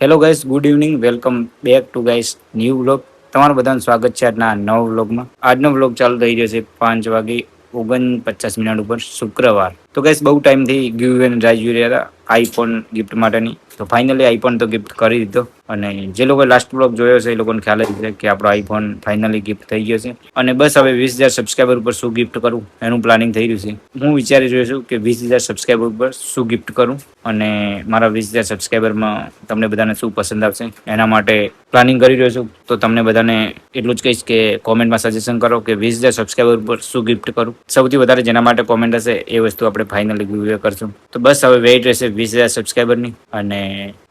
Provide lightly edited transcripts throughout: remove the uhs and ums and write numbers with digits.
Hello guys, good evening. Welcome back to guys new vlog. તમારું બધાનું સ્વાગત છે આજના નવ વ્લોગમાં. આજનો વ્લોગ ચાલુ થઈ જશે 5:49 ઉપર શુક્રવાર. તો ગાઈસ બહુ ટાઈમથી ગીવ એન્ડ રાહ જોઈ રહ્યા હતા આઈફોન ગિફ્ટ માટેની. તો ફાઇનલી આઈફોન તો ગિફ્ટ કરી દીધો. અને જે લોકો લાસ્ટ વ્લોગ જોયો છે એ લોકોને ખ્યાલ જ છે કે આપણો આઈફોન ફાઇનલી ગિફ્ટ થઈ ગયો છે. અને બસ હવે 20,000 સબસ્ક્રાઈબર ઉપર શું ગિફ્ટ કરું એનું પ્લાનિંગ થઈ રહ્યું છે. હું વિચારી રહ્યો છું કે 20,000 સબસ્ક્રાઈબર ઉપર શું ગિફ્ટ કરું અને મારા 20,000 સબસ્ક્રાઈબરમાં તમને બધાને શું પસંદ આવશે એના માટે પ્લાનિંગ કરી રહ્યો છું. તો તમને બધાને એટલું જ કહીશ કે કોમેન્ટમાં સજેશન કરો કે 20,000 સબસ્ક્રાઈબર ઉપર શું ગિફ્ટ કરું. સૌથી વધારે જેના માટે કોમેન્ટ હશે એ વસ્તુ આપણે ફાઇનલી ગિવ કરશું. તો બસ હવે વેઇટ રહેશે 20,000 સબસ્ક્રાઈબરની અને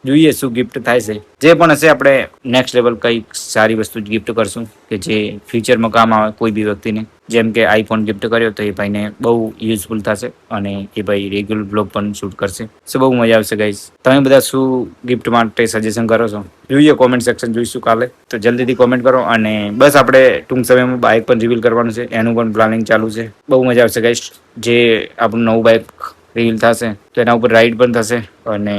જોઈએ શું ગિફ્ટ થાય છે. જે પણ હશે આપણે નેક્સ્ટ લેવલ કંઈક સારી વસ્તુ જ ગિફ્ટ કરશું કે જે ફ્યુચરમાં કામ આવે કોઈ બી વ્યક્તિને. જેમ કે આઈફોન ગિફ્ટ કર્યો તો એ ભાઈને બહુ યુઝફુલ થશે અને એ ભાઈ રેગ્યુલર બ્લોગ પણ શૂટ કરશે. સો બહુ મજા આવશે ગાઈસ. તમે બધા શું ગિફ્ટ માટે સજેશન કરો છો જોઈએ, કોમેન્ટ સેક્શન જોઈશું કાલે. તો જલ્દીથી કોમેન્ટ કરો. અને બસ આપણે ટૂંક સમયમાં બાઇક પણ રિવીલ કરવાનું છે, એનું પણ પ્લાનિંગ ચાલુ છે. બહુ મજા આવશે ગાઈસ. જે આપણું નવું બાઇક રિવીલ થશે તો એના ઉપર રાઈડ પણ થશે અને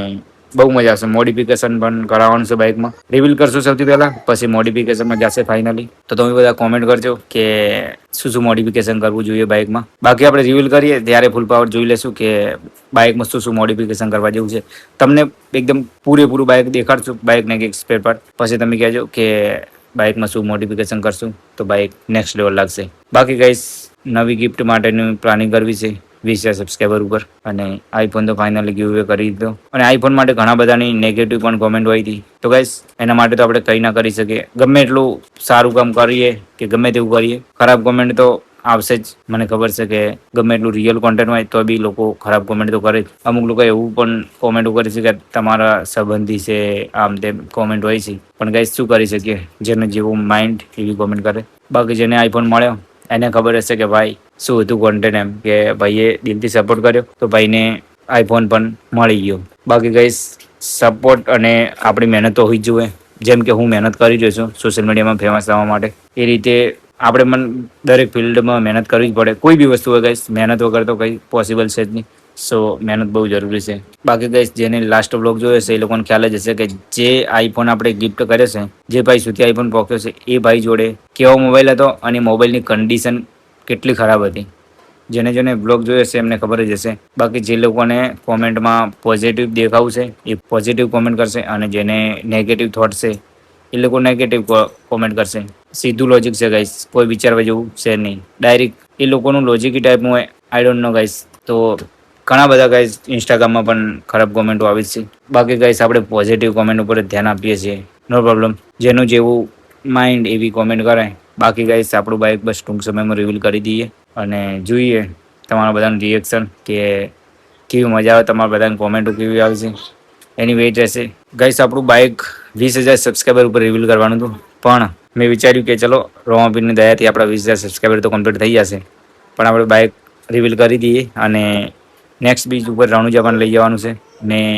બહુ મજા આવશે. મોડિફિકેશન પણ કરાવવાનું છે બાઇકમાં. રિવીલ કરશું સૌથી પહેલાં, પછી મોડિફિકેશનમાં જશે ફાઇનલી. તો તમે બધા કોમેન્ટ કરજો કે શું શું મોડિફિકેશન કરવું જોઈએ બાઇકમાં. બાકી આપણે રિવીલ કરીએ ત્યારે ફૂલ પાવર જોઈ લેશું કે બાઇકમાં શું શું મોડિફિકેશન કરવા જેવું છે. તમને એકદમ પૂરેપૂરું બાઇક દેખાડશું, બાઇકને એક સ્પેર પાર્ટ. પછી તમે કહેજો કે બાઇકમાં શું મોડિફિકેશન કરશું તો બાઇક નેક્સ્ટ લેવલ લાગશે. બાકી ગાઈસ નવી ગિફ્ટ માટેની પ્લાનિંગ કરવી છે 20,000 સબસ્ક્રાઈબર ઉપર. અને આઈફોન તો ફાઇનલી ગીવ અવે કરી દીધો. અને આઈફોન માટે ઘણા બધાની નેગેટિવ પણ કોમેન્ટ હોય હતી. તો ગાઈસ એના માટે તો આપણે કંઈ ના કરી શકીએ. ગમે એટલું સારું કામ કરીએ કે ગમે તેવું કરીએ, ખરાબ કોમેન્ટ તો આવશે જ. મને ખબર છે કે ગમે એટલું રિયલ કોન્ટેન્ટ હોય તો બી લોકો ખરાબ કોમેન્ટ તો કરે જ. અમુક લોકો એવું પણ કોમેન્ટ કરે છે કે તમારા સંબંધી છે આમ તેમ કોમેન્ટ હોય છે. પણ ગાઈસ શું કરી શકીએ, જેને જેવું માઇન્ડ એવી કોમેન્ટ કરે. બાકી જેને આઈફોન મળ્યો એને ખબર હશે કે ભાઈ શું હતું કોન્ટેન્ટ, એમ કે ભાઈએ દિલથી સપોર્ટ કર્યો તો ભાઈને આઈફોન પણ મળી ગયો. બાકી ગાઈસ સપોર્ટ અને આપણી મહેનત તો હોવી જ જોઈએ. જેમ કે હું મહેનત કરી રહ્યો છું સોશિયલ મીડિયામાં ફેમસ થવા માટે, એ રીતે આપણે પણ દરેક ફિલ્ડમાં મહેનત કરવી જ પડે. કોઈ બી વસ્તુ હોય ગાઈસ, મહેનત વગર તો કંઈ પોસિબલ છે જ નહીં. સો મહેનત બહુ જરૂરી છે. બાકી ગાઈસ જેને લાસ્ટ વ્લોગ જોયો છે એ લોકોને ખ્યાલ જ હશે કે જે આઈફોન આપણે ગિફ્ટ કરે છે, જે ભાઈ સુધી આઈફોન પહોંચ્યો છે એ ભાઈ જોડે કેવો મોબાઈલ હતો અને મોબાઈલની કન્ડિશન કેટલી ખરાબ હતી. જેને જેને બ્લોગ જોયો છે એમને ખબર જ હશે. બાકી જે લોકોને કોમેન્ટમાં પોઝિટિવ દેખાવું છે એ પોઝિટિવ કોમેન્ટ કરશે અને જેને નેગેટિવ થોટ છે એ લોકો નેગેટિવ કોમેન્ટ કરશે. સીધું લોજિક છે ગાઈસ, કોઈ વિચારવા જેવું છે નહીં. ડાયરેક્ટ એ લોકોનું લોજિક ટાઈપનું હોય. I don't know guys. તો ઘણા બધા ગાઈસ ઇન્સ્ટાગ્રામમાં પણ ખરાબ કોમેન્ટો આવે છે. બાકી ગાઈસ આપણે પોઝિટિવ કોમેન્ટ ઉપર જ ધ્યાન આપીએ છીએ, નો પ્રોબ્લેમ. જેનું જેવું માઇન્ડ એવી કોમેન્ટ કરાય. બાકી ગાઈસ આપણું બાઇક બસ ટૂંક સમયમાં રિવીલ કરી દઈએ અને જોઈએ તમારા બધાનું રિએક્શન કે કેવી મજા આવે, તમારા બધાની કોમેન્ટો કેવી આવશે એની વેઇટ રહેશે. ગાઈસ આપણું બાઇક 20,000 સબસ્ક્રાઈબર ઉપર રિવીલ કરવાનું હતું, પણ મેં વિચાર્યું કે ચલો રોમાપીરની દયાથી આપણા 20,000 સબસ્ક્રાઈબર તો કમ્પ્લીટ થઈ જશે. પણ આપણે બાઇક રિવીલ કરી દઈએ અને નેક્સ્ટ બીચ ઉપર રણુજા પણ લઈ જવાનું છે. મેં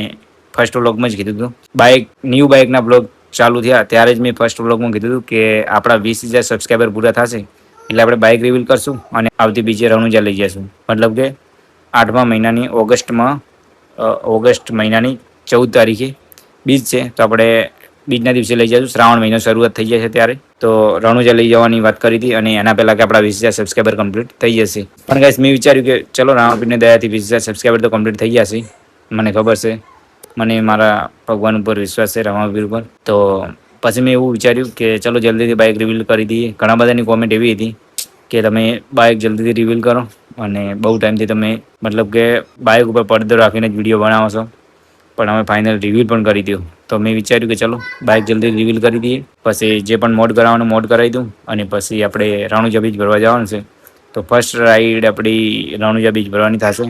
ફર્સ્ટ વ્લોગમાં જ કીધું હતું, ન્યૂ બાઇકના બ્લોગ ચાલુ થયા ત્યારે જ મેં ફર્સ્ટ વ્લોગમાં કીધું હતું કે આપણા 20,000 સબસ્ક્રાઈબર પૂરા થશે એટલે આપણે બાઇક રિવીલ કરશું અને આવતી બીજે રણુજા લઈ જઈશું. મતલબ કે 8મા મહિનાની ઓગસ્ટ મહિનાની 14 તારીખે બીજ છે. તો આપણે બીજના દિવસે લઈ જઈશું. શ્રાવણ મહિનો શરૂઆત થઈ જશે ત્યારે તો રણુજા લઈ જવાની વાત કરી હતી અને એના પહેલાં કે આપણા 20,000 સબસ્ક્રાઈબર કમ્પ્લીટ થઈ જશે. પણ ગાઈસ મેં વિચાર્યું કે ચલો રામાપીરની દયાથી 20,000 સબસ્ક્રાઈબર તો કમ્પ્લીટ થઈ જશે. મને ખબર છે, મને મારા ભગવાન ઉપર વિશ્વાસ છે, રામાપીર ઉપર. તો પછી મેં એવું વિચાર્યું કે ચલો જલ્દીથી બાઇક રિવીલ કરી દઈએ. ઘણા બધાની કોમેન્ટ એવી હતી કે તમે બાઇક જલ્દીથી રિવીલ કરો અને બહુ ટાઈમથી તમે મતલબ કે બાઇક ઉપર પડદો રાખીને જ વિડીયો બનાવો છો. પણ અમે ફાઇનલ રિવીલ પણ કરી દઉં. તો મેં વિચાર્યું કે ચલો બાઇક જલ્દી રિવીલ કરી દઈએ. પછી જે પણ મોડ કરાવવાનું મોડ કરાવી દઉં અને પછી આપણે રણુજા બીચ ભરવા જવાનું છે. તો ફર્સ્ટ રાઈડ આપણી રણુજા બીચ ભરવાની થશે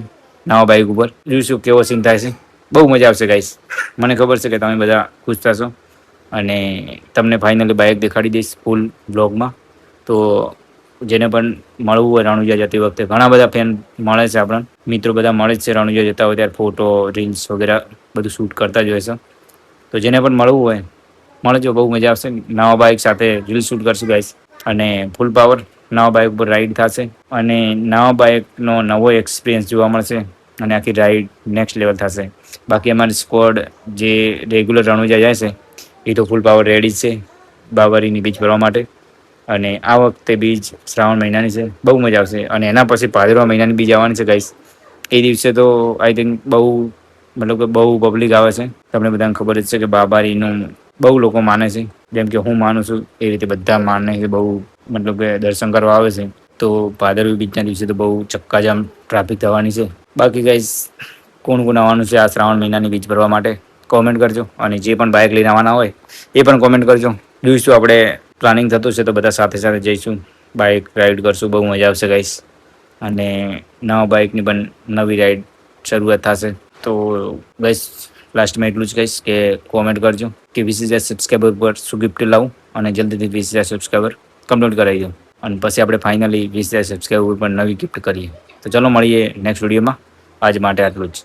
નવા બાઇક ઉપર. જોઈશું કેવો સીન થાય છે. બહુ મજા આવશે ગાઈસ. મને ખબર છે કે તમે બધા ખુશ થશો અને તમને ફાઇનલી બાઇક દેખાડી દઈશ ફૂલ બ્લોગમાં. તો જેને પણ મળવું હોય રણુજા જતી વખતે, ઘણા બધા ફેન મળે છે, આપણા મિત્રો બધા મળે જ છે. રણુજા જતા હોય ત્યારે ફોટો રીલ્સ વગેરે બધું શૂટ કરતા જ હોય છે. તો જેને પણ મળવું હોય મળજો, બહુ મજા આવશે. નવા બાઇક સાથે રીલ શૂટ કરશું ગાઈસ અને ફૂલ પાવર નવા બાઇક ઉપર રાઈડ થશે અને નવા બાઇકનો નવો એક્સપિરિયન્સ જોવા મળશે અને આખી રાઈડ નેક્સ્ટ લેવલ થશે. બાકી અમારી સ્કોડ જે રેગ્યુલર રણુજા જાય છે એ તો ફૂલ પાવર રેડી છે બાબરીની બીચ ભરવા માટે. અને આ વખતે બીજ શ્રાવણ મહિનાની છે, બહુ મજા આવશે. અને એના પછી ભાદરવા મહિનાની બીજ આવવાની છે ગાઈસ. એ દિવસે તો આઈ થિંક બહુ મતલબ કે બહુ પબ્લિક આવે છે. તમને બધાને ખબર જ છે કે બાબારીનું બહુ લોકો માને છે, જેમ કે હું માનું છું એ રીતે બધા માને છે. બહુ મતલબ કે દર્શન કરવા આવે છે. તો ભાદરવી બીજના દિવસે તો બહુ ચક્કાજામ ટ્રાફિક થવાની છે. બાકી ગાઈસ કોણ કોણ આવવાનું છે આ શ્રાવણ મહિનાની બીજ ભરવા માટે કોમેન્ટ કરજો. અને જે પણ બાઇક લઈને આવવાના હોય એ પણ કોમેન્ટ કરજો. જોઈશું આપણે પ્લાનિંગ થતું છે તો બધા સાથે સાથે જઈશું, બાઇક રાઈડ કરશું, બહુ મજા આવશે ગાઈસ. અને નવા બાઇકની પણ નવી રાઈડ શરૂઆત થશે. તો ગાઈસ લાસ્ટમાં એટલું જ કહીશ કે કોમેન્ટ કરજો કે 20,000 સબસ્ક્રાઈબર પર શું ગિફ્ટ લાવું, અને જલ્દીથી 20,000 સબસ્ક્રાઈબર કમ્પ્લીટ કરાવી દો. અને પછી આપણે ફાઇનલી 20,000 સબસ્ક્રાઈબર પર નવી ગિફ્ટ કરીએ. તો ચલો મળીએ નેક્સ્ટ વિડીયોમાં. આજ માટે આટલું જ.